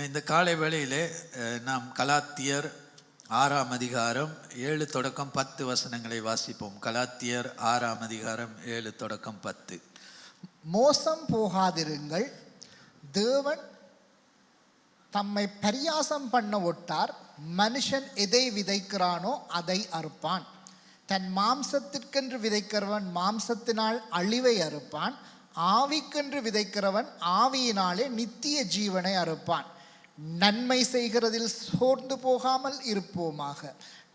இந்த காலை வேளையிலே நாம் கலாத்தியர் 6ஆம் அதிகாரம் 7 தொடக்கம் 10 வசனங்களை வாசிப்போம். கலாத்தியர் 6ஆம் அதிகாரம் 7 தொடக்கம் 10. மோசம் போகாதிருங்கள், தேவன் தம்மை பரியாசம் பண்ண ஒட்டார். மனுஷன் எதை விதைக்கிறானோ அதை அறுப்பான். தன் மாம்சத்திற்கென்று விதைக்கிறவன் மாம்சத்தினால் அழிவை அறுப்பான். ஆவிக்கென்று விதைக்கிறவன் ஆவியினாலே நித்திய ஜீவனை அறுப்பான். நன்மை செய்கிறதில் சோர்ந்து போகாமல் இருப்போமாக.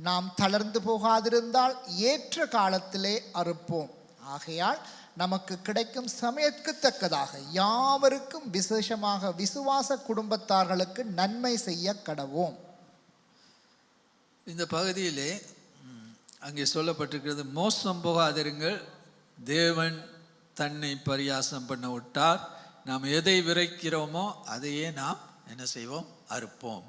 நாம் தளர்ந்து போகாதிருந்தால் ஏற்ற காலத்திலே அறுப்போம். ஆகையால் நமக்கு கிடைக்கும் சமயத்துக்கு தக்கதாக யாவருக்கும், விசேஷமாக விசுவாச குடும்பத்தார்களுக்கு நன்மை செய்ய கடவோம். இந்த பகுதியிலே அங்கே சொல்லப்பட்டிருக்கிறது, மோசம் போகாதிருங்கள், தேவன் தன்னை பரியாசம் பண்ண விட்டார். நாம் எதை விதைக்கிறோமோ அதையே நாம் என்ன செய்வோம்? அறுப்போம்.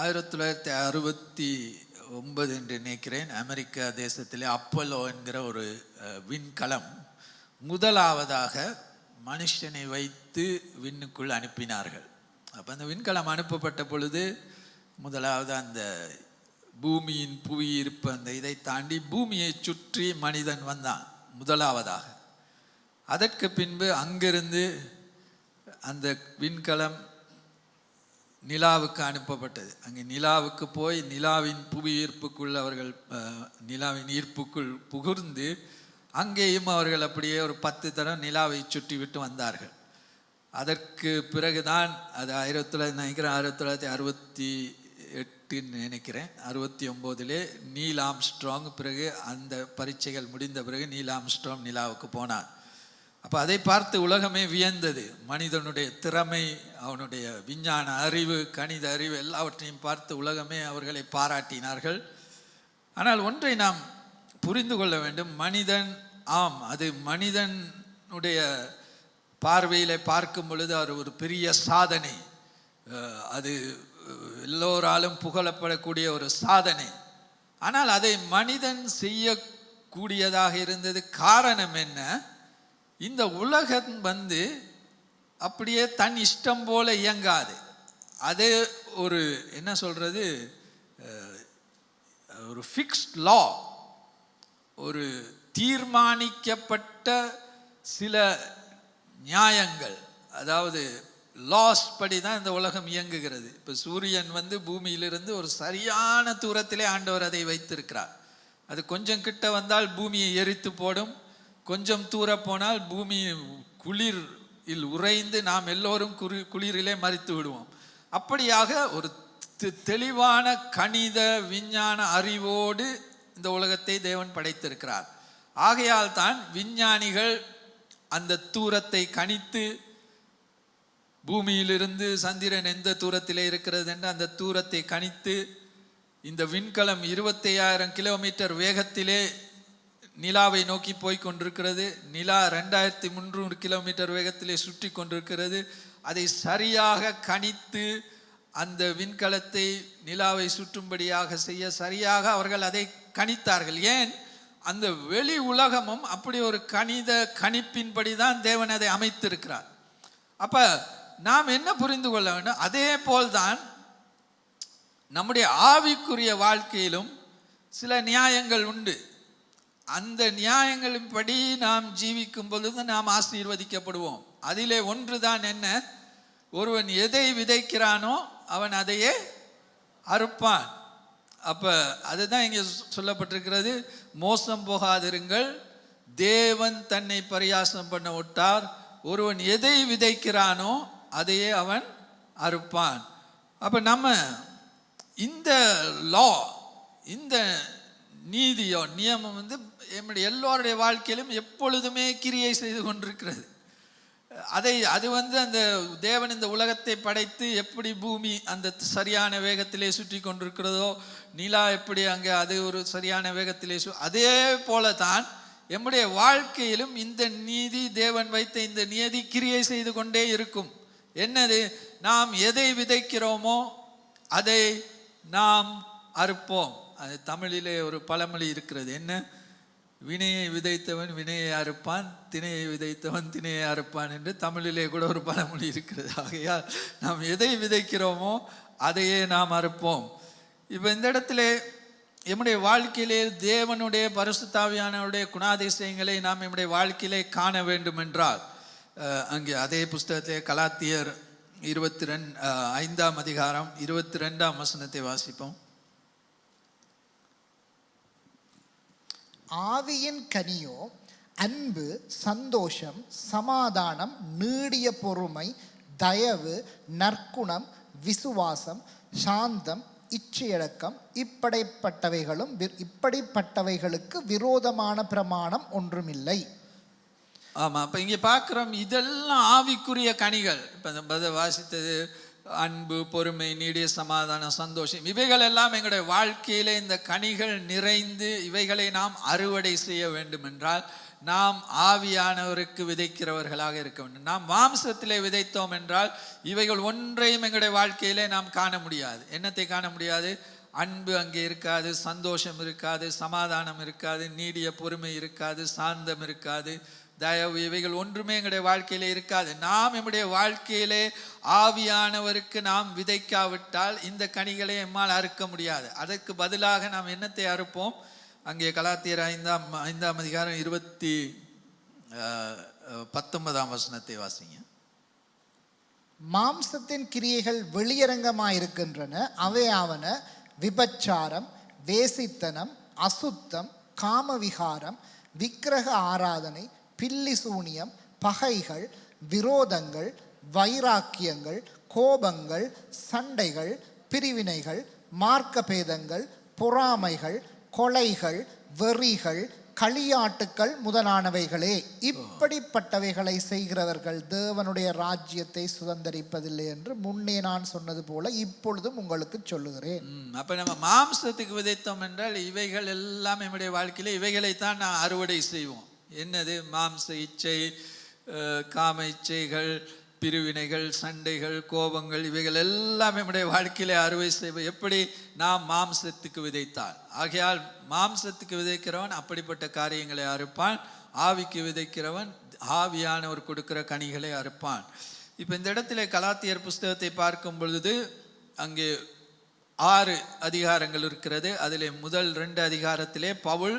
1969 என்று நினைக்கிறேன், அமெரிக்கா தேசத்திலே அப்போலோ என்கிற ஒரு விண்கலம் முதலாவதாக மனுஷனை வைத்து விண்ணுக்குள் அனுப்பினார்கள். அப்போ அந்த விண்கலம் அனுப்பப்பட்ட பொழுது முதலாவது அந்த பூமியின் புவியீர்ப்பு அந்த இதை தாண்டி பூமியை சுற்றி மனிதன் வந்தான் முதலாவதாக. அதற்கு பின்பு அங்கிருந்து அந்த விண்கலம் நிலாவுக்கு அனுப்பப்பட்டது. அங்கே நிலாவுக்கு போய் நிலாவின் புவியீர்ப்புக்குள் அவர்கள் நிலாவின் ஈர்ப்புக்குள் புகுந்து அங்கேயும் அவர்கள் அப்படியே ஒரு 10 தரம் நிலாவை சுற்றி விட்டு வந்தார்கள். அதற்கு பிறகுதான் அது 1968 நினைக்கிறேன், 69 நீல் ஆம்ஸ்ட்ராங், பிறகு அந்த பரீட்சைகள் முடிந்த பிறகு நீல் ஆம்ஸ்ட்ராங் நிலாவுக்கு போனான். அப்போ அதை பார்த்து உலகமே வியந்தது. மனிதனுடைய திறமை, அவனுடைய விஞ்ஞான அறிவு, கணித அறிவு எல்லாவற்றையும் பார்த்து உலகமே அவர்களை பாராட்டினார்கள். ஆனால் ஒன்றை நாம் புரிந்து கொள்ள வேண்டும், மனிதன், ஆம், அது மனிதனுடைய பார்வையில் பார்க்கும் பொழுது அது ஒரு பெரிய சாதனை, அது எல்லோராலும் புகழப்படக்கூடிய ஒரு சாதனை. ஆனால் அதை மனிதன் செய்யக்கூடியதாக இருந்தது. காரணம் என்ன? இந்த உலகம் அப்படியே தன் இஷ்டம் போல இயங்காது. அதே ஒரு என்ன சொல்றது, ஒரு ஃபிக்ஸ்ட் லா, ஒரு தீர்மானிக்கப்பட்ட சில நியாயங்கள், அதாவது லாஸ் படி தான் இந்த உலகம் இயங்குகிறது. இப்போ சூரியன் பூமியிலிருந்து ஒரு சரியான தூரத்திலே ஆண்டவர் அதை வைத்திருக்கிறார். அது கொஞ்சம் கிட்ட வந்தால் பூமியை எரித்து போடும், கொஞ்சம் தூர போனால் பூமி குளிரில் உறைந்து நாம் எல்லோரும் குளிரிலே மரித்து விடுவோம். அப்படியாக ஒரு தெளிவான கணித விஞ்ஞான அறிவோடு இந்த உலகத்தை தேவன் படைத்திருக்கிறார். ஆகையால் தான் விஞ்ஞானிகள் அந்த தூரத்தை கணித்து, பூமியிலிருந்து சந்திரன் எந்த தூரத்திலே இருக்கிறது என்று அந்த தூரத்தை கணித்து, இந்த விண்கலம் 25,000 கிலோமீட்டர் வேகத்திலே நிலாவை நோக்கி போய் கொண்டிருக்கிறது. நிலா 2300 கிலோமீட்டர் வேகத்திலே சுற்றி கொண்டிருக்கிறது. அதை சரியாக கணித்து அந்த விண்கலத்தை நிலாவை சுற்றும்படியாக செய்ய சரியாக அவர்கள் அதை கணித்தார்கள். ஏன்? அந்த வெளி உலகமும் அப்படி ஒரு கணித கணிப்பின்படி தான் தேவன் அதை அமைத்திருக்கிறார். அப்ப நாம் என்ன புரிந்து கொள்ள வேண்டும்? அதே போல்தான் நம்முடைய ஆவிக்குரிய வாழ்க்கையிலும் சில நியாயங்கள் உண்டு. அந்த நியாயங்களின்படி நாம் ஜீவிக்கும் பொழுது நாம் ஆசீர்வதிக்கப்படுவோம். அதிலே ஒன்றுதான் என்ன? ஒருவன் எதை விதைக்கிறானோ அவன் அதையே அறுப்பான். அப்போ அதுதான் இங்கே சொல்லப்பட்டிருக்கிறது, மோசம் போகாதிருங்கள், தேவன் தன்னை பரியாசம் பண்ண விட்டார். ஒருவன் எதை விதைக்கிறானோ அதையே அவன் அறுப்பான். அப்போ நம்ம இந்த லா, இந்த நீதியோ நியமம் நம்முடைய எல்லோருடைய வாழ்க்கையிலும் எப்பொழுதுமே கிரியை செய்து கொண்டிருக்கிறது. அது அந்த தேவன் இந்த உலகத்தை படைத்து எப்படி பூமி அந்த சரியான வேகத்திலே சுற்றி கொண்டிருக்கிறதோ, நிலா எப்படி அங்கே அது ஒரு சரியான வேகத்திலே அதே போல தான் நம்முடைய வாழ்க்கையிலும் இந்த நீதி, தேவன் வைத்த இந்த நீதி கிரியை செய்து கொண்டே இருக்கும். என்னது? நாம் எதை விதைக்கிறோமோ அதை நாம் அறுப்போம். அது தமிழிலே ஒரு பழமொழி இருக்கிறது, என்ன? வினையை விதைத்தவன் வினையை அறுப்பான், திணையை விதைத்தவன் திணையை அறுப்பான் என்று தமிழிலே கூட ஒரு பழமொழி இருக்கிறது. ஆகையால் நாம் எதை விதைக்கிறோமோ அதையே நாம் அறுப்போம். இப்போ இந்த இடத்துல நம்முடைய வாழ்க்கையிலே தேவனுடைய பரிசுத்தாவியானவருடைய குணாதிசயங்களை நாம் நம்முடைய வாழ்க்கையிலே காண வேண்டும் என்றால், அங்கே அதே புஸ்தகத்திலே கலாத்தியர் 5ஆம் அதிகாரம் 22ஆம் வசனத்தை வாசிப்போம். ஆவியின் கனியோ அன்பு, சந்தோஷம், சமாதானம், நீடிய பொறுமை, தயவு, நற்குணம், விசுவாசம், சாந்தம், இச்சையடக்கம். இப்படிப்பட்டவைகளுக்கு விரோதமான பிரமாணம் ஒன்றுமில்லை. ஆமாம், அப்போ இங்கே பார்க்குறோம் இதெல்லாம் ஆவிக்குரிய கனிகள். இப்போ நம்ம வாசித்தது அன்பு, பொறுமை, நீடிய சமாதானம், சந்தோஷம், இவைகள் எல்லாம் எங்களுடைய வாழ்க்கையிலே இந்த கனிகள் நிறைந்து இவைகளை நாம் அறுவடை செய்ய வேண்டும் என்றால் நாம் ஆவியானவருக்கு விதைக்கிறவர்களாக இருக்க வேண்டும். நாம் மாம்சத்திலே விதைத்தோம் என்றால் இவைகள் ஒன்றையும் எங்களுடைய வாழ்க்கையிலே நாம் காண முடியாது. என்னத்தை காண முடியாது? அன்பு அங்கே இருக்காது, சந்தோஷம் இருக்காது, சமாதானம் இருக்காது, நீடிய பொறுமை இருக்காது, சாந்தம் இருக்காது, தயவு, இவைகள் ஒன்றுமே எங்களுடைய வாழ்க்கையிலே இருக்காது. நாம் நம்முடைய வாழ்க்கையிலே ஆவியானவருக்கு நாம் விதைக்காவிட்டால் இந்த கனிகளை எம்மால் அறுக்க முடியாது. அதற்கு பதிலாக நாம் என்னத்தை அறுப்போம்? அங்கே கலாத்தியர் 5ஆம் அதிகாரம் 19ஆம் வசனத்தை வாசிங்க. மாம்சத்தின் கிரியைகள் வெளியரங்கமாயிருக்கின்றன. அவையாவன விபச்சாரம், வேசித்தனம், அசுத்தம், காமவிகாரம், விக்கிரக ஆராதனை, பில்லி சூனியம், பகைகள், விரோதங்கள், வைராக்கியங்கள், கோபங்கள், சண்டைகள், பிரிவினைகள், மார்க்கபேதங்கள், பொறாமைகள், கொலைகள், வெறிகள், களியாட்டுக்கள் முதலானவைகளே. இப்படிப்பட்டவைகளை செய்கிறவர்கள் தேவனுடைய ராஜ்யத்தை சுதந்தரிப்பதில்லை என்று முன்னே நான் சொன்னது போல இப்பொழுதும் உங்களுக்கு சொல்லுகிறேன். அப்ப நம்ம மாம்சத்துக்கு விதைத்தோம் என்றால் இவைகள் எல்லாம் நம்முடைய வாழ்க்கையில இவைகளைத்தான் நான் அறுவடை செய்வோம். என்னது? மாம்ச இச்சை, காம இச்சைகள், பிரிவினைகள், சண்டைகள், கோபங்கள், இவைகள் எல்லாம் நம்முடைய வாழ்க்கையிலே அறுவடை செய்வோம். எப்படி? நாம் மாம்சத்துக்கு விதைத்தால். ஆகையால் மாம்சத்துக்கு விதைக்கிறவன் அப்படிப்பட்ட காரியங்களை அறுப்பான், ஆவிக்கு விதைக்கிறவன் ஆவியானவர் கொடுக்கிற கனிகளை அறுப்பான். இப்போ இந்த இடத்துல கலாத்தியர் புஸ்தகத்தை பார்க்கும் பொழுது அங்கே 6 அதிகாரங்கள் இருக்கிறது. அதிலே முதல் 2 அதிகாரத்திலே பவுல்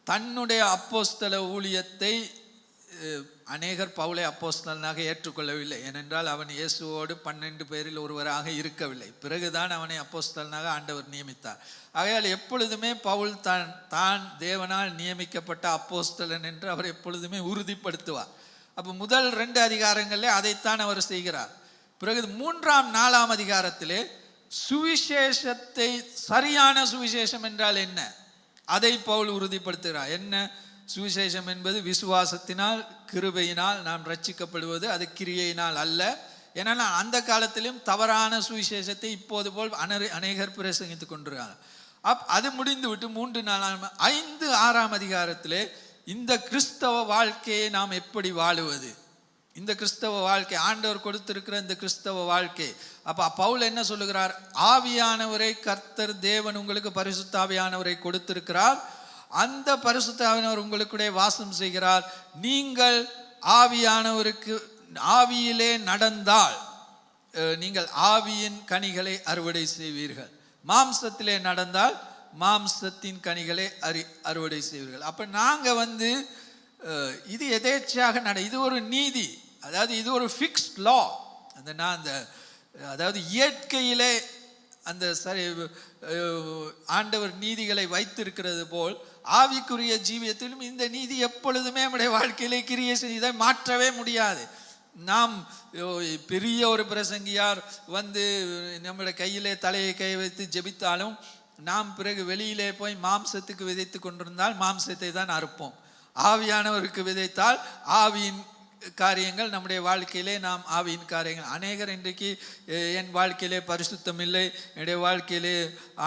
தன்னுடைய அப்போஸ்தல ஊழியத்தை அநேகர் பவுலை அப்போஸ்தலனாக ஏற்றுக்கொள்ளவில்லை. ஏனென்றால் அவன் இயேசுவோடு 12 பேரில் ஒருவராக இருக்கவில்லை. பிறகுதான் அவனை அப்போஸ்தலனாக ஆண்டவர் நியமித்தார். ஆகையால் எப்பொழுதுமே பவுல் தான் தேவனால் நியமிக்கப்பட்ட அப்போஸ்தலன் என்று அவர் எப்பொழுதுமே உறுதிப்படுத்துவார். அப்போ முதல் 2 அதிகாரங்களிலே அதைத்தான் அவர் செய்கிறார். பிறகு 3ஆம் 4ஆம் அதிகாரத்திலே சுவிசேஷத்தை, சரியான சுவிசேஷம் என்றால் என்ன, அதை பவுல் உறுதிப்படுத்துகிறார். என்ன சுவிசேஷம் என்பது? விசுவாசத்தினால் கிருபையினால் நாம் ரட்சிக்கப்படுவது, அது கிரியையினால் அல்ல. ஏன்னா அந்த காலத்திலும் தவறான சுவிசேஷத்தை இப்போது போல் அநேகர் பிரசங்கித்துக் கொண்டிருக்கிறார். அது முடிந்து விட்டு 3, 4, 5, 6ஆம் அதிகாரத்திலே இந்த கிறிஸ்தவ வாழ்க்கையை நாம் எப்படி வாழுவது, இந்த கிறிஸ்தவ வாழ்க்கை, ஆண்டவர் கொடுத்திருக்கிற இந்த கிறிஸ்தவ வாழ்க்கை. அப்ப பவுல் என்ன சொல்லுகிறார்? ஆவியானவரை கர்த்தர் தேவன் உங்களுக்கு பரிசுத்த ஆவியானவரை கொடுத்திருக்கிறார். அந்த பரிசுத்த ஆவியானவர் உங்களுக்குடைய வாசம் செய்கிறார். நீங்கள் ஆவியானவருக்கு ஆவியிலே நடந்தால் நீங்கள் ஆவியின் கனிகளை அறுவடை செய்வீர்கள். மாம்சத்திலே நடந்தால் மாம்சத்தின் கனிகளை அறுவடை செய்வீர்கள். அப்ப நாங்க இது எதேச்சையாக இது ஒரு நீதி, அதாவது இது ஒரு ஃபிக்ஸ்ட் லா. அதாவது இயற்கையிலே அந்த ஆண்டவர் நீதிகளை வைத்திருக்கிறது போல் ஆவிக்குரிய ஜீவியத்திலும் இந்த நீதி எப்பொழுதுமே நம்முடைய வாழ்க்கையிலே கிரியை செய்து இதை மாற்றவே முடியாது. நாம் பெரிய ஒரு பிரசங்கியார் நம்முடைய கையிலே தலையை கை வைத்து ஜெபித்தாலும் நாம் பிறகு வெளியிலே போய் மாம்சத்துக்கு விதைத்து கொண்டிருந்தால் மாம்சத்தை தான் அறுப்போம். ஆவியானவருக்கு விதைத்தால் ஆவியின் காரியங்கள் நம்முடைய வாழ்க்கையிலே நாம் ஆவியின் காரியங்கள். அநேகர் இன்றைக்கு என் வாழ்க்கையிலே பரிசுத்தம் இல்லை, என்னுடைய வாழ்க்கையிலே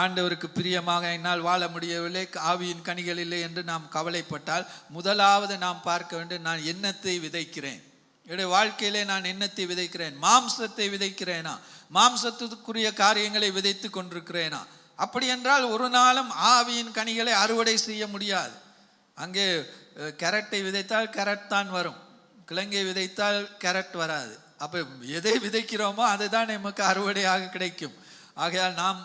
ஆண்டவருக்கு பிரியமாக என்னால் வாழ முடியவில்லை, ஆவியின் கனிகள் இல்லை என்று நாம் கவலைப்பட்டால் முதலாவது நாம் பார்க்க வேண்டும், நான் எண்ணத்தை விதைக்கிறேன். என்னுடைய வாழ்க்கையிலே நான் எண்ணத்தை விதைக்கிறேன், மாம்சத்தை விதைக்கிறேனா, மாம்சத்துக்குரிய காரியங்களை விதைத்து கொண்டிருக்கிறேனா? அப்படி என்றால் ஒரு நாளும் ஆவியின் கனிகளை அறுவடை செய்ய முடியாது. அங்கே கேரட்டை விதைத்தால் கேரட் தான் வரும், கிழங்கை விதைத்தால் கேரட் வராது. அப்போ எதை விதைக்கிறோமோ அதுதான் நமக்கு அறுவடையாக கிடைக்கும். ஆகையால் நாம்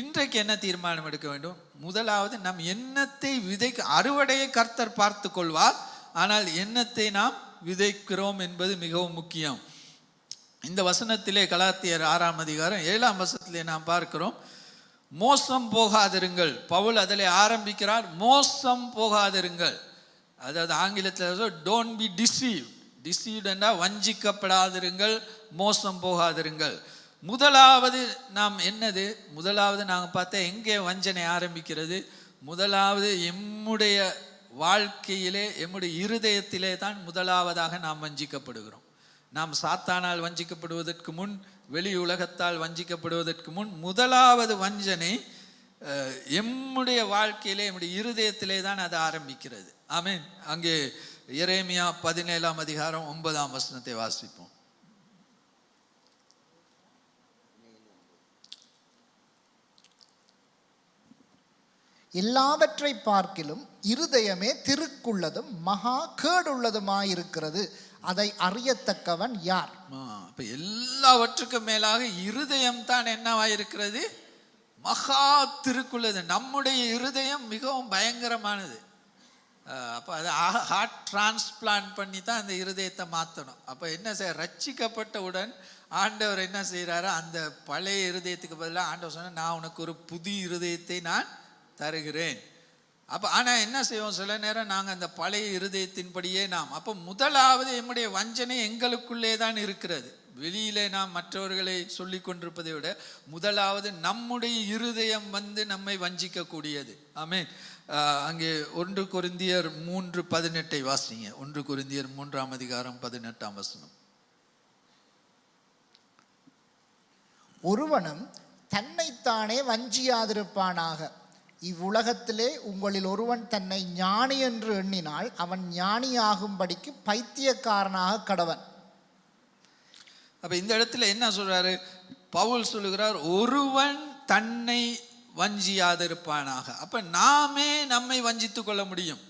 இன்றைக்கு என்ன தீர்மானம் எடுக்க வேண்டும்? முதலாவது நம் எண்ணத்தை அறுவடையை கர்த்தர் பார்த்து கொள்வார், ஆனால் எண்ணத்தை நாம் விதைக்கிறோம் என்பது மிகவும் முக்கியம். இந்த வசனத்திலே கலாத்தியர் 6ஆம் அதிகாரம் 7ஆம் வசனத்திலே நாம் பார்க்கிறோம், மோசம் போகாதிருங்கள். பவுல் அதில் ஆரம்பிக்கிறார், மோசம் போகாதிருங்கள். அதாவது ஆங்கிலத்தில் டோன்ட் பி டிசீவ்ட் என்றால் வஞ்சிக்கப்படாதிருங்கள், மோசம் போகாதிருங்கள். முதலாவது நாம் என்னது? முதலாவது நாங்கள் பார்த்தா எங்கே வஞ்சனை ஆரம்பிக்கிறது? முதலாவது எம்முடைய வாழ்க்கையிலே, எம்முடைய இருதயத்திலே தான் முதலாவதாக நாம் வஞ்சிக்கப்படுகிறோம். நாம் சாத்தானால் வஞ்சிக்கப்படுவதற்கு முன், வெளி உலகத்தால் வஞ்சிக்கப்படுவதற்கு முன், முதலாவது வஞ்சனை எம்முடைய வாழ்க்கையிலே, எம்முடைய இருதயத்திலே தான் அது ஆரம்பிக்கிறது. ஆமென். அங்கே எரேமியா 17ஆம் அதிகாரம் 9ஆம் வசனத்தை வாசிப்போம். எல்லாவற்றை பார்க்கிலும் இருதயமே திருக்குள்ளதும் மகா கேடுள்ளதுமாயிருக்கிறது, அதை அறியத்தக்கவன் யார்? அப்ப எல்லாவற்றுக்கும் மேலாக இருதயம் தான் என்னவாயிருக்கிறது? மகா திருக்குள்ளது. நம்முடைய இருதயம் மிகவும் பயங்கரமானது. அப்போ அது ஹார்ட் டிரான்ஸ்பிளான்ட் பண்ணி தான் அந்த இருதயத்தை மாற்றணும். அப்போ என்ன ரட்சிக்கப்பட்டவுடன் ஆண்டவர் என்ன செய்கிறாரோ, அந்த பழைய இருதயத்துக்கு பதிலாக ஆண்டவர் சொன்ன, நான் உனக்கு ஒரு புதிய இருதயத்தை நான் தருகிறேன். அப்போ ஆனால் என்ன செய்வோம், சில நேரம் நாங்கள் அந்த பழைய இருதயத்தின்படியே அப்போ முதலாவது நம்முடைய வஞ்சனை எங்களுக்குள்ளே தான் இருக்கிறது. வெளியிலே நாம் மற்றவர்களை சொல்லி கொண்டிருப்பதை விட முதலாவது நம்முடைய இருதயம் நம்மை வஞ்சிக்கக்கூடியது. ஆமென். அங்கே 1 கொரிந்தியர் 3:18 வாசிங்க. 1 கொரிந்தியர் 3ஆம் அதிகாரம் 18ஆம் வசனம். ஒருவனும் தன்னைத்தானே வஞ்சியாதிருப்பானாக. இவ்வுலகத்திலே உங்களில் ஒருவன் தன்னை ஞானி என்று எண்ணினால் அவன் ஞானியாகும்படிக்கு பைத்தியக்காரனாக கடவன். அப்ப இந்த இடத்துல என்ன சொல்றாரு பவுல்? சொல்லுகிறார், ஒருவன் தன்னை வஞ்சியாதிருப்பானாக. அப்ப நாமே நம்மை வஞ்சித்து கொள்ள முடியும்.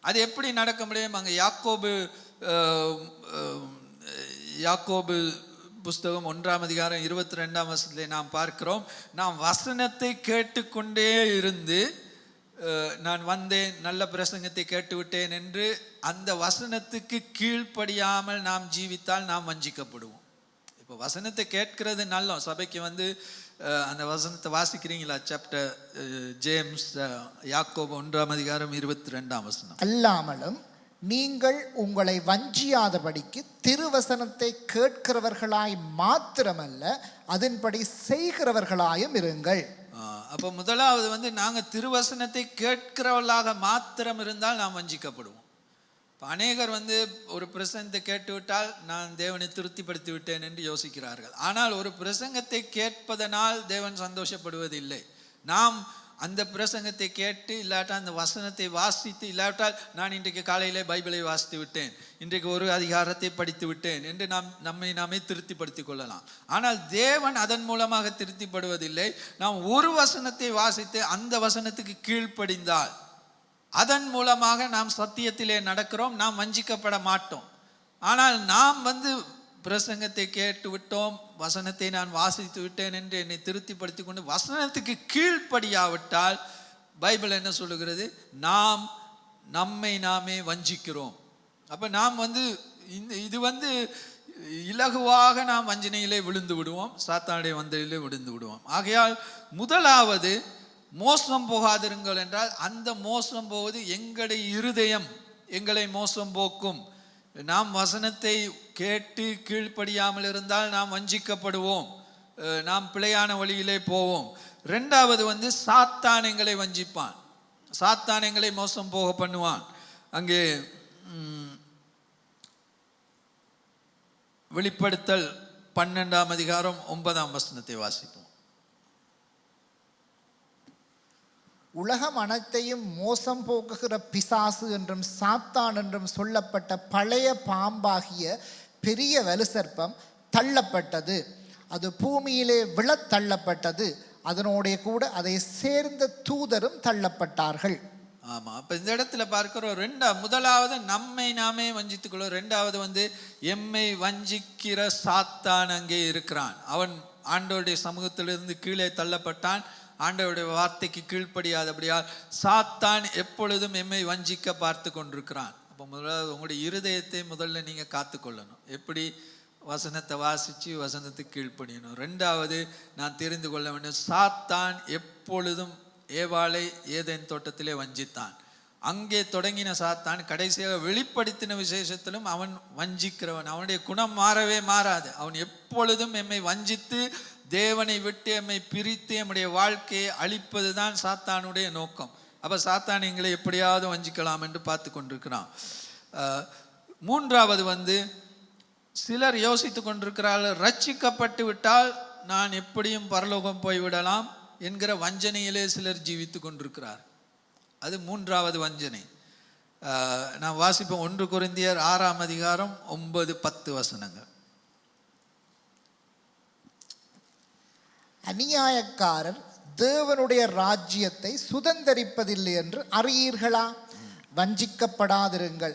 அது எப்படி நடக்க முடியும்? அங்கே யாக்கோபு புஸ்தகம் 1ஆம் அதிகாரம் 22ஆம் வசனத்திலே நாம் பார்க்கிறோம், நாம் வசனத்தை கேட்டுக்கொண்டே இருந்து நான் வந்தேன், நல்ல பிரசங்கத்தை கேட்டுவிட்டேன் என்று அந்த வசனத்துக்கு கீழ்ப்படியாமல் நாம் ஜீவித்தால் நாம் வஞ்சிக்கப்படுவோம். இப்போ வசனத்தை கேட்கிறது நல்ல, சபைக்கு அந்த வசனத்தை வாசிக்கிறீங்களா? சாப்டர் ஜேம்ஸ் யாக்கோபு 1ஆம் அதிகாரம் 22ஆம் வசனம். அல்லாமலும் நீங்கள் உங்களை வஞ்சியாதபடிக்கு திருவசனத்தை கேட்கிறவர்களாய் மாத்திரமல்ல, அதன்படி செய்கிறவர்களாயும் இருங்கள். அப்போ முதலாவது நாங்கள் திருவசனத்தை கேட்கிறவர்களாக மாத்திரம் இருந்தால் நாம் வஞ்சிக்கப்படுவோம். இப்போ அநேகர் ஒரு பிரசங்கத்தை கேட்டுவிட்டால் நான் தேவனை திருப்திப்படுத்தி விட்டேன் என்று யோசிக்கிறார்கள். ஆனால் ஒரு பிரசங்கத்தை கேட்பதனால் தேவன் சந்தோஷப்படுவதில்லை. நாம் அந்த பிரசங்கத்தை கேட்டு, இல்லாட்டால் அந்த வசனத்தை வாசித்து, இல்லாவிட்டால் நான் இன்றைக்கு காலையிலே பைபிளை வாசித்து விட்டேன், இன்றைக்கு ஒரு அதிகாரத்தை படித்து விட்டேன் என்று நம்மை நாமே திருப்திப்படுத்திக் கொள்ளலாம். ஆனால் தேவன் அதன் மூலமாக திருப்திப்படுவதில்லை. நாம் ஒரு வசனத்தை வாசித்து அந்த வசனத்துக்கு கீழ்ப்படிந்தால் அதன் மூலமாக நாம் சத்தியத்திலே நடக்கிறோம், நாம் வஞ்சிக்கப்பட மாட்டோம். ஆனால் நாம் பிரசங்கத்தை கேட்டு விட்டோம், வசனத்தை நான் வாசித்து விட்டேன் என்று என்னை திருப்திப்படுத்தி கொண்டு வசனத்துக்கு கீழ்ப்படியாவிட்டால் பைபிள் என்ன சொல்லுகிறது? நாம் நம்மை நாமே வஞ்சிக்கிறோம். அப்போ நாம் இது இலகுவாக நாம் வஞ்சனையிலே விழுந்து விடுவோம், சாத்தானுடைய வந்தலிலே விழுந்து விடுவோம். ஆகையால் முதலாவது மோசம் போகாதிருங்கள் என்றால், அந்த மோசம் போவது எங்களுடைய இருதயம் எங்களை மோசம் போக்கும். நாம் வசனத்தை கேட்டு கீழ்ப்படியாமல் இருந்தால் நாம் வஞ்சிக்கப்படுவோம், நாம் பிழையான வழியிலே போவோம். ரெண்டாவது சாத்தான் எங்களை வஞ்சிப்பான், சாத்தான் எங்களை மோசம் போக பண்ணுவான். அங்கே வெளிப்படுத்தல் 12ஆம் அதிகாரம் 9ஆம் வசனத்தை வாசிப்போம். உலகம் அனைத்தையும் மோசம் போக்குகிற பிசாசு என்றும் சாத்தான் என்றும் சொல்லப்பட்ட பழைய பாம்பாகிய பெரிய வலுசர்ப்பம் தள்ளப்பட்டது, அது பூமியிலே விழத் தள்ளப்பட்டது, அதனோட கூட அதை சேர்ந்த தூதரும் தள்ளப்பட்டார்கள். ஆமா, அப்ப இந்த இடத்துல பார்க்கிறோம் முதலாவது நம்மை நாமே வஞ்சித்துக்கொள்ளும். ரெண்டாவது எம்மை வஞ்சிக்கிற சாத்தான் அங்கே இருக்கிறான். அவன் ஆண்டவருடைய சமூகத்திலிருந்து கீழே தள்ளப்பட்டான். ஆண்டவருடைய வார்த்தைக்கு கீழ்ப்படியாதபடியால் சாத்தான் எப்பொழுதும் எம்மை வஞ்சிக்க பார்த்து கொண்டிருக்கிறான். அப்போ முதலாவது உங்களுடைய இருதயத்தை முதல்ல நீங்க காத்துக்கொள்ளணும். எப்படி? வசனத்தை வாசிச்சு வசனத்துக்கு கீழ்ப்படியணும். ரெண்டாவது நான் தெரிந்து கொள்ள வேண்டும், சாத்தான் எப்பொழுதும் ஏவாளை ஏதேன் தோட்டத்திலே வஞ்சித்தான். அங்கே தொடங்கின சாத்தான் கடைசியாக வெளிப்படுத்தின விசேஷத்திலும் அவன் வஞ்சிக்கிறவன். அவனுடைய குணம் மாறவே மாறாது. அவன் எப்பொழுதும் எம்மை வஞ்சித்து தேவனை விட்டு எம்மை பிரித்து நம்முடைய வாழ்க்கையை அழிப்பது தான் சாத்தானுடைய நோக்கம். அப்போ சாத்தான் எங்களை எப்படியாவது வஞ்சிக்கலாம் என்று பார்த்து கொண்டிருக்கிறான். மூன்றாவது சிலர் யோசித்து கொண்டிருக்கிறார்கள், ரட்சிக்கப்பட்டு விட்டால் நான் எப்படியும் பரலோகம் போய்விடலாம் என்கிற வஞ்சனையிலே சிலர் ஜீவித்து கொண்டிருக்கிறார். அது மூன்றாவது வஞ்சனை. நான் வாசிப்போம் 1 கொரிந்தியர் 6ஆம் அதிகாரம் 9-10 வசனங்கள். அநியாயக்காரர் தேவனுடைய ராஜ்யத்தை சுதந்தரிப்பதில்லை என்று அறியீர்களா? வஞ்சிக்கப்படாதிருங்கள்.